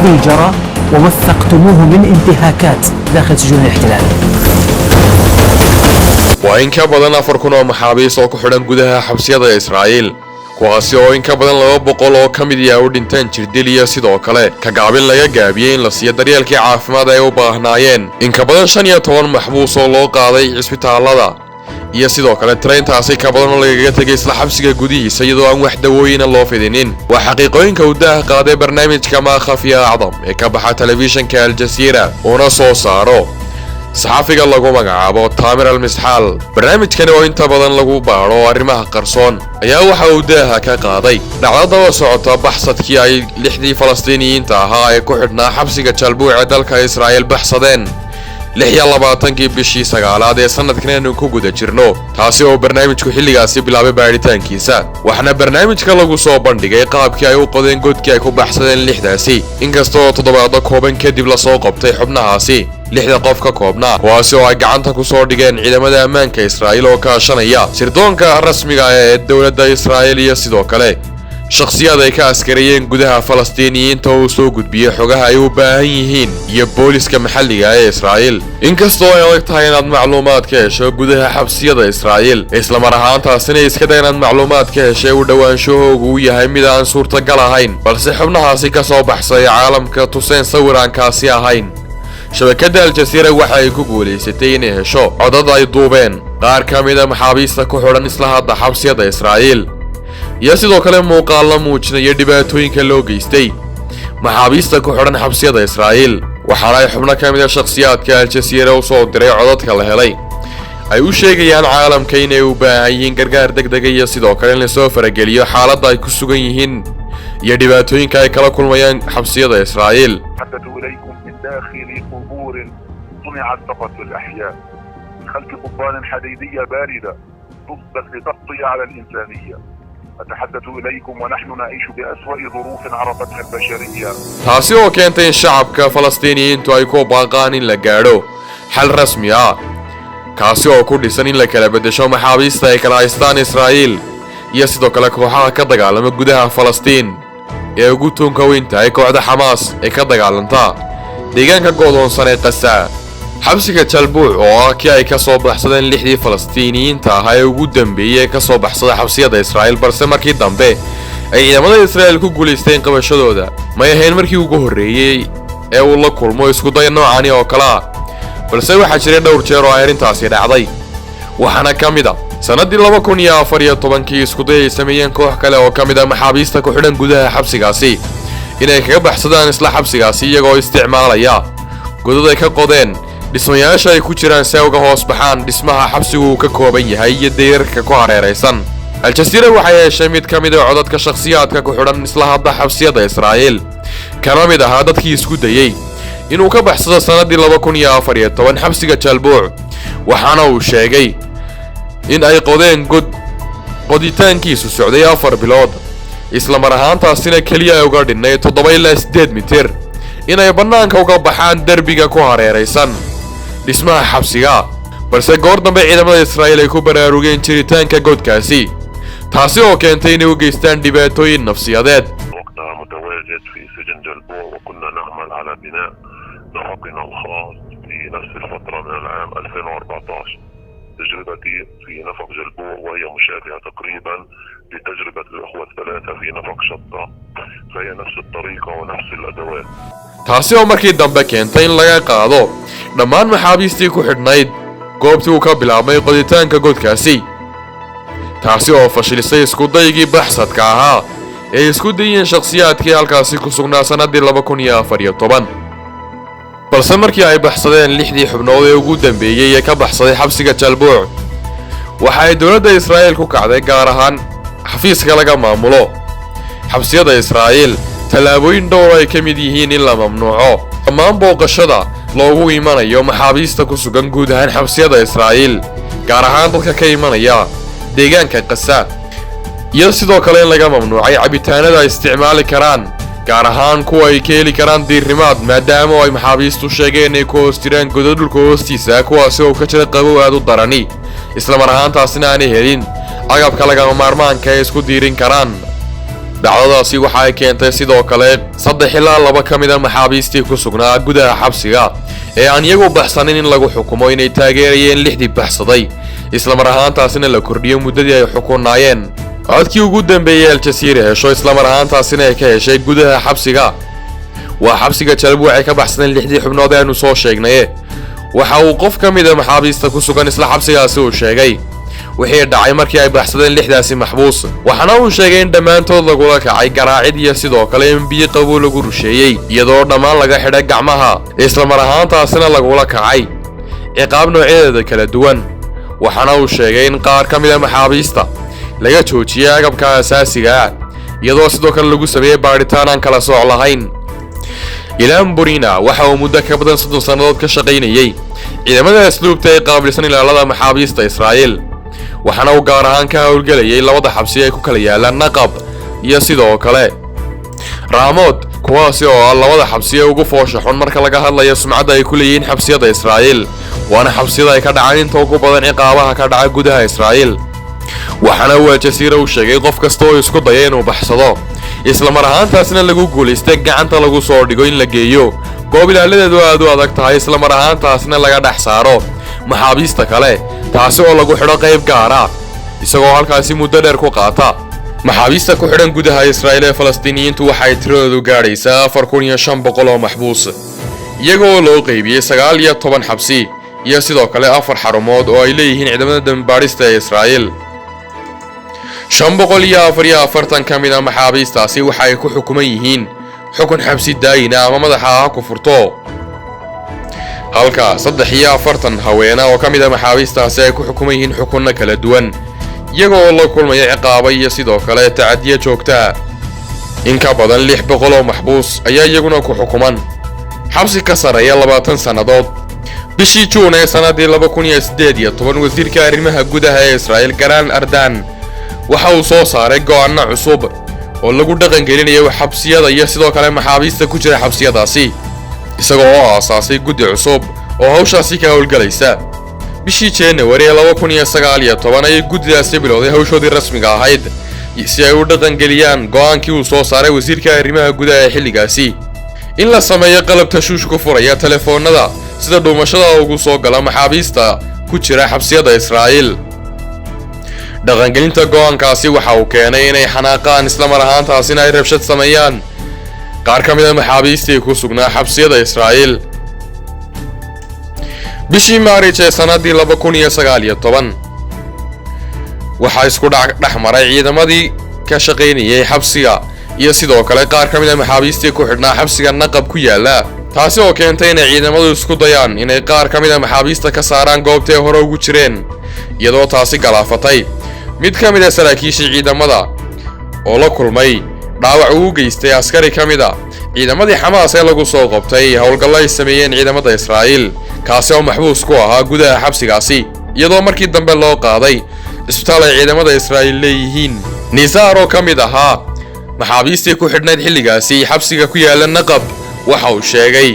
الذي جرى ووثقتموه من انتهاكات داخل سجون الاحتلال. وإن كبدن أفركنا محابيس أو كحرن جودها حبسية إسرائيل kuwaasi oo in ka badan 200 oo kamid ah u dhinteen jirdiliya sidoo kale ka gaabin laga gaabiyay in la siiyo daryeelkii caafimaad ay u baahnaayeen in ka badan 15 maxbuus oo loo qaaday isbitaalada iyo sidoo kale traintaasi ka badan oo laga tagay isla xabsiga gudihiisa iyadoo aan wax dawooyin loo fidinin waa xaqiiqooyinka uu daa qaaday barnaamijka ma khafiya acdam ee ka baxa telefishinka Al Jazeera oo soo saaro saxafiga lagu magacaabo Taamir Al-Misxaal barnaamijkan oo inta badan lagu baaro arrimaha qarsoon ayaa waxa uu daaha ka qaaday dhacdada socota baxsadkii ay 6 Falastiiniyiinta ahaa ee ku xidhnaa xabsiga Jalbuuc ee dalka Israa'iil baxsadeen 26 bishii 9aad ee sanadkan ku guda jirno taasi oo barnaamijku xilligaasi bilaabay baaritaankiisa waxna barnaamijka lagu soo bandhigay qaabkii ay u qodeen godkii ay ku baxsadeen 6daasi inkastoo toddobaad kooban kadib la soo qabtay xubnahaasi 6 qof ka koobnaa kuwaasi oo ay gacanta ku soo dhigeen ciidamada ammaanka Israa'iil oo kaashanaya sirdoonka rasmiga ah ee dawladda Israa'iil iyo sidoo kale shakhsiyaad ay ka askariyeen gudaha Falastiiniyiinta oo soo gudbiyay xogaha ay u baahan yihiin iyo booliska maxalliga ah ee Israa'iil inkastoo ay adag tahay inaad macluumaad ka hesho gudaha xabsiyada Israa'iil isla mar ahaantaasina iska day inaad macluumaad ka hesho u dhawaanshahoogu yahay mid aan suurtagal ahayn balse xubnahaasi ka soo baxsay caalamka tuseen sawiraankaasi ahayn shabakada Al Jazeera waxa ay ku guuleysatay inay hesho codad ay duubeen qaar ka mid ah maxaabiista ku xidhan isla hadda xabsiyada Israa'iil iyo sidoo kale muuqaal muujinaya dhibaatooyinka loo geystay maxaabiista ku xidhan xabsiyada Israa'iil waxaana ay xubno ka mid ah shakhsiyaadka Al Jazeera u soo diray codadka la helay ay u sheegayaan caalamka inay u baahan yihiin gargaar degdeg ah iyo sidoo kale in la soo farageliyo xaaladda ay ku sugan yihiin iyo dhibaatooyinka ay kala kulmayaan xabsiyada Israa'iil داخل قبور صنعت فقط للأحياء من خلف قضبان حديدية باردة تصبت لتغطي على الإنسانية أتحدث إليكم ونحن نعيش بأسوأ ظروف عرفتها البشرية taasi oo keentay in shacabka Falastiiniyiintu ay ku baaqaan in la gaadho xal rasmi ah kaasi oo ku dhisan in la kala bedesho maxaabiista ay kala haystaan Israa'iil iyo sidoo kale kooxaha ka dagaalama gudaha Falastiin ee ugu toonka weynta ay kooxda Xamaas ee ka dagaalanta deegaanka go'doonsan ee Gaza xabsiga Jalbuuc oo ah kii ay ka soo baxsadeen 6 Falastiiniyiinta ah ee ugu dambeeyay ka soo baxsaday xabsiyada Israa'iil balse markii dambe ay ciidamada Israa'iil ku guuleysteen qabashadooda ma yahayn markii ugu horeeyay ee uu la kulmo isku day noocan oo kala balse waxa jiray dhowr jeer oo arrintaasi dhacday waxaana kamid ah sanadii 2014 isku day ay sameeyeen koox kale oo kamid ah maxaabiista ku xidhan gudaha xabsigaasi inay kaga baxsadaan isla xabsigaasi iyagoo isticmaalaya godad ay ka qodeen dhismayaasha ay ku jiraan si ay uga hoos baxaan dhismaha xabsigu ka kooban yahay iyo deyrka ku hareeraysan Al Jazeera waxay heshay mid ka mid ah codadka shakhsiyaadka ku xidhan isla hadda xabsiyada Israa'iil kana mid ah dadkii isku dayay inuu ka baxsado sanadii 2014 xabsiga Jalbuuc waxaana uu sheegay in ay qodeen qoditaankiisu socday 4 bilood isla mar ahaantaasina kaliya ay uga dhinnay 7 ilaa 8 mitir inay bannaanka uga baxaan derbiga ku hareeraysan dhismaha xabsiga balse goor dambe ciidamada Israa'iil ay ku baraarugeen jiritaanka godkaasi taasi oo keentay inay u geystaan dhibaatooyin nafsiyadeed وقتها متواجد في سجن جلبوع وكنا نعمل على بناء نفقنا الخاص في نفس الفترة من العام 2014 تجربتي في نفق جلبوع وهي مشابهة تقريبا لتجربة الأخوة الثلاثة في نفق شطة فهي نفس الطريقة ونفس الأدوات taasi oo markii dambe keentay in laga qaado dhammaan maxaabiistii ku xidhnayd goobtii uu ka bilaabmay qoditaanka godkaasi taasi oo fashilisay isku daygii baxsadka ahaa ee isku dayeen shakhsiyaadkii halkaasi ku sugnaa sanadii 2014 balse markii ay baxsadeen 6 xubnood ee ugu dambeeyay ee ka baxsaday xabsiga Jalbuuc waxa ay dawladda Israa'iil ku kacday gaar ahaan xafiiska laga maamulo xabsiyada Israa'iil talaabooyin dhowr ay ka mid yihiin in la mamnuuco dhammaan booqashada loogu imanayo maxaabiista ku sugan guud ahaan xabsiyada Israa'iil gaar ahaan dadka ka imanaya deegaanka Gaza iyo sidoo kale in laga mamnuucay cabitaanada ay isticmaali karaan gaar ahaan kuwa ay ka heli karaan diirimaad maadaama ay maxaabiistu sheegeen inay ku hoos jiraan godad dhulka hoostiisa kuwaasi oo ka jira qabow aad u darani isla mar ahaantaasina aanay helin agabka lagama maarmaanka ay isku diirin karaan dhacdadaasi waxa ay keentay sidoo kale 3 ilaa 2 ka mid ah maxaabiistii ku sugnaa gudaha xabsiga ee aan iyagu baxsanin in lagu xukumo inay taageerayeen 6 baxsaday isla mar ahaantaasina la kordhiyo muddadii ay xukunaayeen codkii ugu dambeeyay Al Jazeera hesho isla mar ahaantaasina ay ka heshay gudaha xabsiga waa xabsiga Jalbuuc ay ka baxsadeen 6 xubnood ee aanu soo sheegnay waxa uu qof ka mid ah maxaabiista ku sugan isla xabsigaasi uu sheegay wixii dhacay markii ay baxsadeen 6daasi maxbuus waxana uu sheegay in dhamaantood lagu la kacay garaacid iyo sidoo kale in biyo qabow lagu rusheeyay iyadoo dhamaan laga xidhay gacmaha isla mar ahaantaasina lagu la kacay ciqaab noocyadeeda kala duwan waxana uu sheegay in qaar ka mid ah maxaabiista laga joojiyay agabka asaasiga iyadoo sidoo kale lagu sameeyay baaritaan aan kala sooc lahayn Ilan Burina waxa uu muddo ka badan 30 sanadood ka shaqaynayay ciidamada asluubta ee qaabilsan ilaalada maxaabiista Israa'iil waxana uu gaar ahaan ka howlgalayay labada xabsi ee ku kala yaalaan Naqab iyo sidoo kale Raamod kuwaasi oo labada xabsi ee ugu foosha xun marka laga hadlayo sumcadda ay ku leeyihiin xabsiyada Israa'iil waana xabsiyada ay ka dhacaan inta ugu badan ciqaabaha ka dhaca gudaha Israa'iil waxana uu Al Jazeera u sheegay qof kasta oo isku dayay inuu baxsado isla mar ahaantaasina lagu guuleystay gacanta lagu soo dhigo in la geeyo goob ilaaladeedu aad u adag tahay isla mar ahaantaasina laga dhex saaro maxaabiista kale taasi oo lagu xidho qayb gaar ah isagoo halkaasi muddo dheer ku qaata maxaabiista ku xidhan gudaha Israa'iil ee Falastiiniyiintu waxay tiradoodu gaadhaysaa 4500 oo maxbuus iyagoo loo qaybiyay 19 xabsi iyo sidoo kale 4 xarumood oo ay leeyihiin ciidamada dambaarista ee Israa'iil 544 ka mid ah maxaabiistaasi waxa ay ku xukuman yihiin xukun xabsi daayina ama madaxa ku furto halka 43 haweena oo ka mid ah maxaabiistaasi ay ku xukuman yihiin xukunna kala duwan iyagoo la kulmaya ciqaabo iyo sidoo kale tacadiye joogta in ka badan 600 oo maxbuus ayaa iyaguna ku xukuman xabsi ka sareeya 20 sanadood bishii Juun ee sanadii 2018 wasiirka arrimaha gudaha ee Israa'iil Garan Ardan waxa uu soo saaray go'aano cusub oo lagu dhaqan gelinayo xabsiyada iyo sidoo kale maxaabiista ku jira xabsiyadaasi isagoo aasaasay guddi cusub oo hawshaasi ka howlgalaysa bishii January 2019 ay guddidaasi bilowday hawshoodii rasmiga ahayd si ay u dhaqan geliyaan go'aankii uu soo saaray wasiirka arrimaha gudaha ee xilligaasi in la sameeyo qalab tashuush ku furaya telefoonada sida dhuumashada ugu soo gala maxaabiista ku jira xabsiyada Israa'iil dhaqangelinta go'aankaasi waxa uu keenay inay xanaaqaan isla mar ahaantaasina ay rabshad sameeyaan qaar ka mid ah maxaabiistii ku sugnaa xabsiyada Israa'iil bishii Maaric ee sanadii 2019 waxa isku dhex maray ciidamadii ka shaqaynayay xabsiga iyo sidoo kale qaar ka mid ah maxaabiistii ku xidhnaa xabsiga Naqab ku yaala taasi oo keentay in ciidamadu isku dayaan inay qaar ka mid ah maxaabiista ka saaraan goobtii hore ugu jireen iyadoo taasi galaafatay mid ka mid ah saraakiisha ciidamada oo la kulmay dhaawac uu geystay askari ka mid ah ciidamadii Xamaas ee lagu soo qabtay howlgal ay sameeyeen ciidamada Israa'iil kaasi oo maxbuus ku ahaa gudaha xabsigaasi iyadoo markii dambe loo qaaday isbitaal ay ciidamada Israa'iil leeyihiin Nizar oo ka mid ahaa maxaabiistii ku xidhnayd xilligaasi xabsiga ku yaala Naqab waxa uu sheegay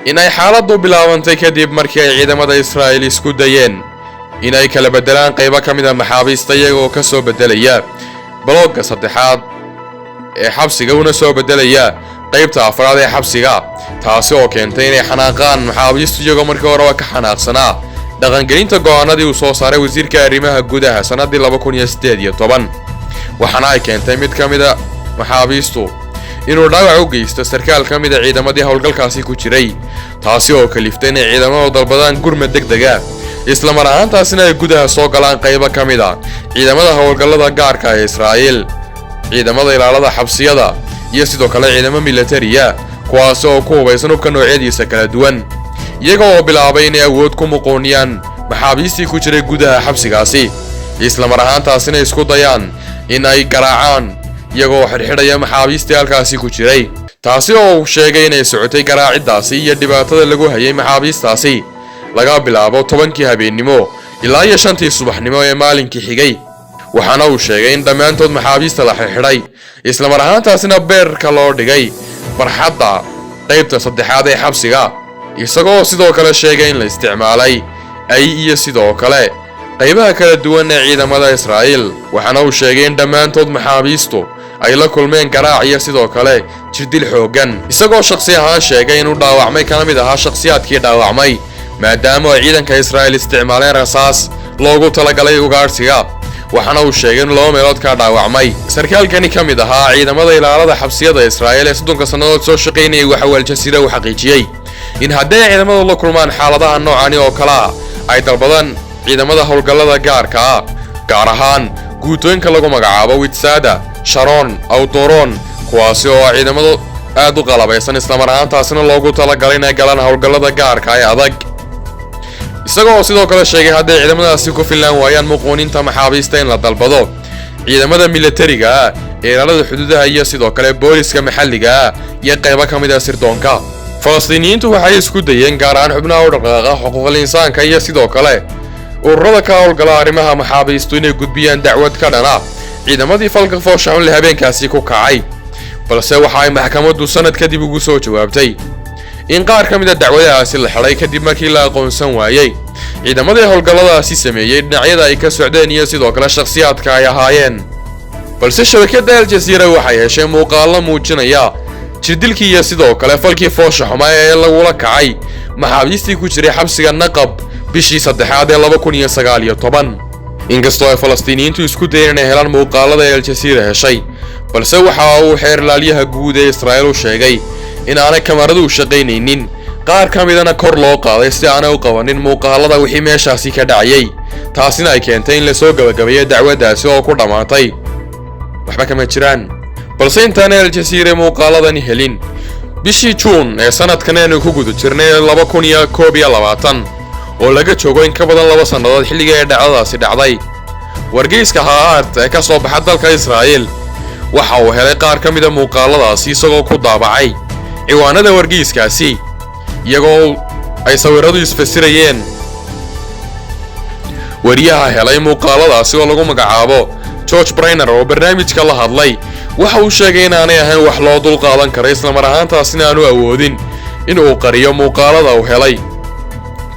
in ay xaaladdu bilaabantay kadib markii ay ciidamada Israa'iil isku dayeen in ay kala bedelaan qaybo ka mid ah maxaabiista iyagoo ka soo bedelaya blogga saddexaad ee xabsiga una soo bedelaya qaybta afraad ee xabsiga taasi oo keentay inay xanaaqaan maxaabiistu iyagoo markii hore ka xanaaqsanaa dhaqangelinta go'aanadii uu soo saaray wasiirka arrimaha gudaha sanadii 2018 waxaana ay keentay mid ka mid ah maxaabiistu inuu dhaawac u geysto sarkaal ka mid ah ciidamadii howlgalkaasi ku jiray taasi oo kaliftay inay ciidamadu dalbadaan gurmad degdeg ah isla mar ahaantaasina ay gudaha soo galaan qaybo ka mid ah ciidamada howlgallada gaarka ah ee Israa'iil ciidamada ilaalada xabsiyada iyo sidoo kale ciidamada militariga kuwaas oo ku hubaysan hubka noocyadiisa kala duwan iyagoo bilaabay inay awood ku muqooniyaan maxaabiistii ku jiray gudaha xabsigaasi isla mar ahaantaasina isku dayaan in ay garaacaan iyagoo xirxidhaya maxaabiistii halkaasi ku jiray taasi oo uu sheegay inay socotay garaacidaasi iyo dhibaatada lagu hayay maxaabiistaasi laga bilaabo 10kii habeenimo ilaa 5tii subaxnimo ee maalinkii xigay waxaana uu sheegay in dhammaantood maxaabiista la xirxidhay isla mar ahaantaasina beerka loo dhigay barxadda qaybta saddexaad ee xabsiga isagoo sidoo kale sheegay in la isticmaalay ay iyo sidoo kale qaybaha kala duwan ee ciidamada Israa'iil waxaana uu sheegay in dhammaantood maxaabiistu ay la kulmeen garaac iyo sidoo kale jirdil xooggan isagoo shakhsi ahaan sheegay inuu dhaawacmay kana mid ahaa shakhsiyaadkii dhaawacmay maadaama ay ciidanka Israa'iil isticmaaleen rasaas loogu talagalay ugaarsiga waxaana uu sheegay in laba meelood ka dhaawacmay sarkaalkani ka mid ahaa ciidamada ilaalada xabsiyada Israa'iil ee 30 sanadood soo shaqeynayay waxa uu Al-Jazeera u xaqiijiyay in haddii ciidamadu la kulmaan xaaladaha noocan oo kala ay dalbadaan ciidamada howlgallada gaarka ah gaar ahaan guutooyinka lagu magacaabo Witsada Sharon Autoron kuwaasi oo ciidamadu aad u qalabaysan isla mar ahaantaasina loogu talagalay inay galaan howlgallada gaarka ah adag isagoo sidoo kale sheegay haddii ciidamadaasi ku filan waayaan muqooninta maxaabiista in la dalbado ciidamada militariga ee ilaalada xuduudaha iyo sidoo kale booliska maxalliga iyo qaybo ka mid ah sirdoonka Falastiiniyiintu waxay isku dayeen gaar ahaan xubnaha u dhaqaaqa xuquuqul insaanka iyo sidoo kale ururada ka howlgala arrimaha maxaabiistu inay gudbiyaan dacwad ka dhana ciidamadii falka fooshaxun la habeenkaasi ku kacay balse waxa ay maxkamaddu sanad kadib ugu soo jawaabtay in qaar ka mid ah dacwadahaasi la xidhay kadib markii la aqoonsan waayay ciidamadii howlgalladaasi sameeyay dhinacyada ay ka socdeen iyo sidoo kale shakhsiyaadka ay ahaayeen balse shabakadda Al-Jazeera waxay heshay muuqaallo muujinaya jirdilkii iyo sidoo kale falkii fooshaxuma ee lagula kacay maxaabiistii ku jiray xabsiga Naqab bishii 3aad ee 2019 inkastoo ay Falastiiniyiintu isku dayeen inay helaan muuqaalada ee Al-Jazeera heshay balse waxa uu xeerlaaliyaha guud ee Israa'iil u sheegay in aanay kamaradu u shaqaynaynin qaar ka midana kor loo qaaday si aanay u qabanin muuqaalada wixii meeshaasi ka dhacay taasina ay keentay in la soo gabagabeeyo dacwadaasi oo ku dhamaatay waxba kama jiraan balse intaan Al-Jazeera muuqaaladani helin bishii Juun ee sanadkan aynu ku guda jirnay 2021 oo laga joogo in ka badan 2 sanadood xilliga ay dhacdadaasi dhacday wargeyska Haaret ee ka soo baxay dalka Israa'iil waxa uu helay qaar ka mid ah muuqaaladaasi isagoo ku daabacay ciwaanada wargeyskaasi iyagoo ay sawiradu isfasirayeen wariyaha helay muuqaaladaasi oo lagu magacaabo George Brenner oo barnaamijka la hadlay waxa uu sheegay in aanay ahayn wax loo dul qaadan karo isla mar ahaantaasina aanu awoodin in uu qariyo muuqaalada uu helay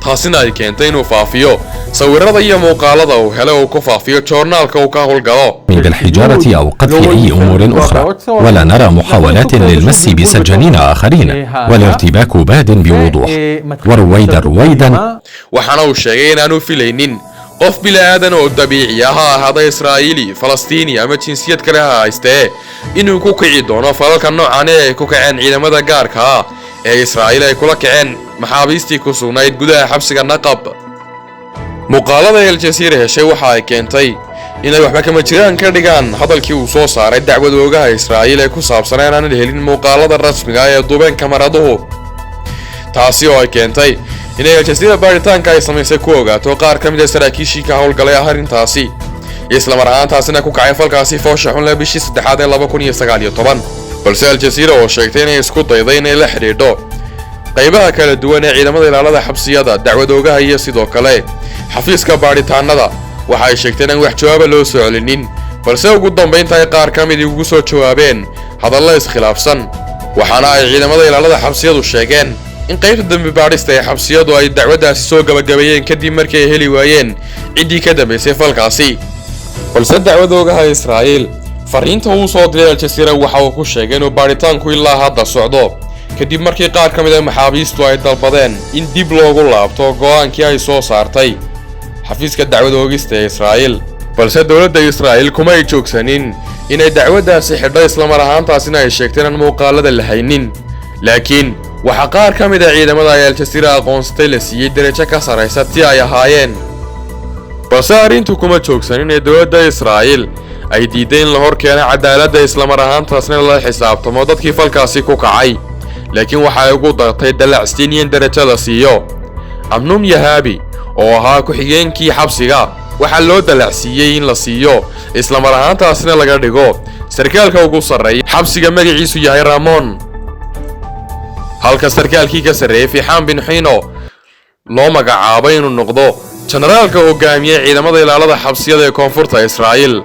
taasina ay keentay inuu faafiyo sawirada iyo muuqaalada uu helay oo ku faafiyo joornaalka uu ka howlgalo بالحجارة أو قتل أي أمور أخرى ولا نرى محاولات للمس بسجانين آخرين والارتباك باد بوضوح ورويدا waxaana uu sheegay in aanu filaynin qof bilaadan oo dabiici ah hada Israa'iili Falastiini ama jinsiyad kale ha haystee inuu ku kici doono falalka noocan ee ku kaceen ciidamada gaarka ah ee Israa'iil ay kula kaceen maxaabiistii ku sugnayd gudaha xabsiga Naqab muuqaalada Al-Jazeera heshay waxa ay keentay inay waxba kama jiraan ka dhigaan hadalkii uu soo saaray dacwad oogaha Israa'iil ee ku saabsan in aan helin muuqaalada rasmiga ah ee duubeen kamaraduhu taasi oo ay keentay inay Al-Jazeera baaritaanka ay samaysay ku ogaato qaar ka mid ah saraakiishii ka howlgalay arrintaasi isla mar ahaantaasina ku kacay falkaasi fooshaxun la bishii 3aad ee 2019 balse Al-Jazeera oo sheegtay inay isku dayday inay la xiriidho qaybaha kala duwan ee ciidamada ilaalada xabsiyada dacwad oogaha iyo sidoo kale xafiiska baaritaanada waxa ay sheegteen in wax jawaab loo soo celinin balse ugu dambeynta ay qaar ka mid ah ugu soo jawaabeen hadallo iskhilaafsan waxaana ay ciidamada ilaalada xabsiyadu sheegeen in qaybta dambi baarista ee xabsiyadu ay dacwadaasi soo gabagabeeyeen kadib markii ay heli waayeen ciddii ka dambeysay falkaasi balse dacwad oogaha Israa'iil fariinta uu soo diray Al-Jazeera waxa uu ku sheegay inuu baaritaanku ilaa hadda socdo kadib markii qaar ka mid ah maxaabiistu ay dalbadeen in dib loogu laabto go'aankii ay soo saartay xafiiska dacwad oogista ee Israa'iil balse dawladda Israa'iil kuma ay joogsanin inay dacwadaasi xidhay isla mar ahaantaasina ay sheegteen in muuqaalada la haynin laakiin waxa qaar ka mid ah ciidamada ay Al-Jazeera aqoonsatay la siiyay darajo ka sareysa tii ay ahaayeen balse arrintu kuma joogsanin in dawladda Israa'iil ay diiday in la hor keeno cadaaladda isla mar ahaantaasina la xisaabtamo dadkii falkaasi ku kacay laakiin waxa ay ugu dartay dalacsiin in darajo la siiyo Amnum Yahabi oo ahaa ku xigeenkii xabsiga waxa loo dalacsiiyay in la siiyo isla mar ahaantaasina laga dhigo sarkaalka ugu sareeya xabsiga magaciisu yahay Ramon halka sarkaalkii ka sareeyay Fiixaan bin Xiino loo magacaabay inuu noqdo generaalka hogaamiye ciidamada ilaalada xabsiyada ee koonfurta Israa'iil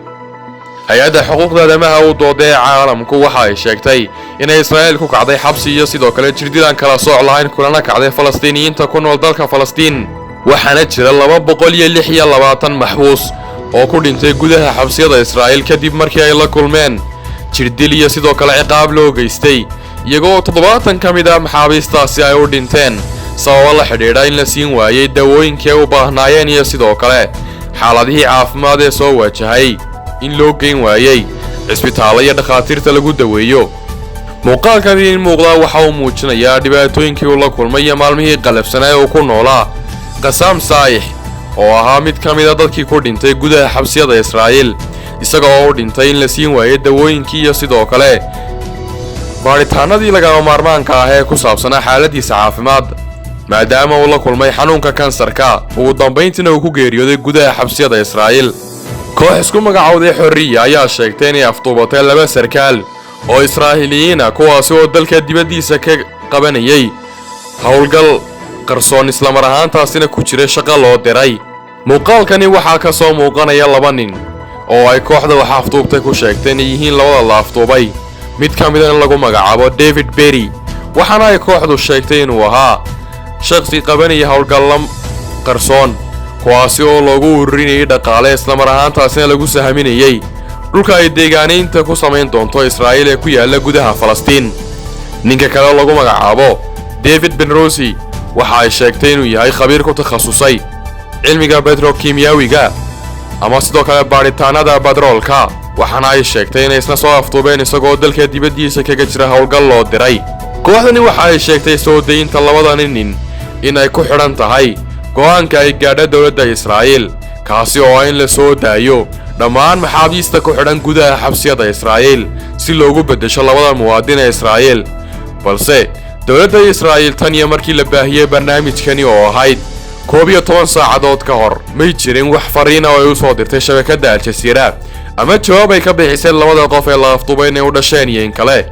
hay'adda xuquuqda aadamaha u dooday caalamku waxa ay sheegtay in Israa'iil ku kacday xabsi iyo sidoo kale jirdilaan kala sooc lahayn kulana kacday Falastiiniyiinta ku nool dalka Falastiin waxaana jira 226 maxbuus oo ku dhintay gudaha xabsiyada Israa'iil kadib markii ay la kulmeen jirdil iyo sidoo kale ciqaab loo geystay iyagoo 70 ka mid ah maxaabiistaasi ay u dhinteen sababo la xidhiidha in la siin waayay dawooyinkii ay u baahnaayeen iyo sidoo kale xaaladihii caafimaad ee soo wajahay in loo geyn waayay cisbitaalada iyo dhakhaatiirta lagu daweeyo. muuqaalkan in muuqda waxa uu muujinayaa dhibaatooyinkii uu la kulmay iyo maalmihii qalabsanaa ee uu ku noolaa qasaam saayix oo ahaa mid ka mid ah dadkii ku dhintay gudaha xabsiyada Israa'iil isaga oo u dhintay in la siin waayay dawooyinkii iyo sidoo kale baaritaanadii lagama maarmaanka ah ee ku saabsanaa xaaladiisa caafimaad maadaama uu la kulmay xanuunka kansarka ugu dambeyntiina uu ku geeriyooday gudaha xabsiyada Israa'iil. koox isku magacowday xorriya ayaa sheegtay inay afduubatay 2 sarkaal oo Israa'iiliyiin ah kuwaas oo dalka dibadiisa ka qabanayay howlgal qarsoon isla mar ahaantaasina ku jira shaqo loo diray. muuqaalkani waxaa ka soo muuqanaya 2 nin oo ay kooxda wax afduubtay ku sheegtay inay yihiin labada la afduubay mid ka mid ah lagu magacaabo David Berry waxaana ay kooxdu sheegtay inuu ahaa shakhsi qabanaya howlgal qarsoon kuwaasi oo loogu ururinayay dhaqaale isla mar ahaantaasina lagu sahaminayay dhulka ay deegaanaynta ku samayn doonto Israa'iil ee ku yaala gudaha Falastiin. ninka kale lagu magacaabo David Ben-Rosi waxa ay sheegtay inuu yahay khabiir ku takhasusay cilmiga petrokimiyaawiga ama sidoo kale baaritaanada batroolka waxaana ay sheegtay inay isna soo afduubeen isagoo dalka dibadiisa kaga jira howlgal loo diray. kooxdani waxa ay sheegtay soo deynta 2 nin in ay ku xidhan tahay go'aanka ay gaadhay dawladda Israa'iil kaasi oo in la soo daayo dhammaan maxaabiista ku xidhan gudaha xabsiyada Israa'iil si loogu bedesho 2 muwaadin ee Israa'iil. balse dawladda Israa'iil tan iyo markii la baahiyay barnaamijkani oo ahayd 12 saacadood ka hor may jirin wax fariin ah oo ay u soo dirtay shabakadda Al Jazeera ama jawaab ay ka bixisay 2 qof ee la afduubay inay u dhasheen iyo in kale.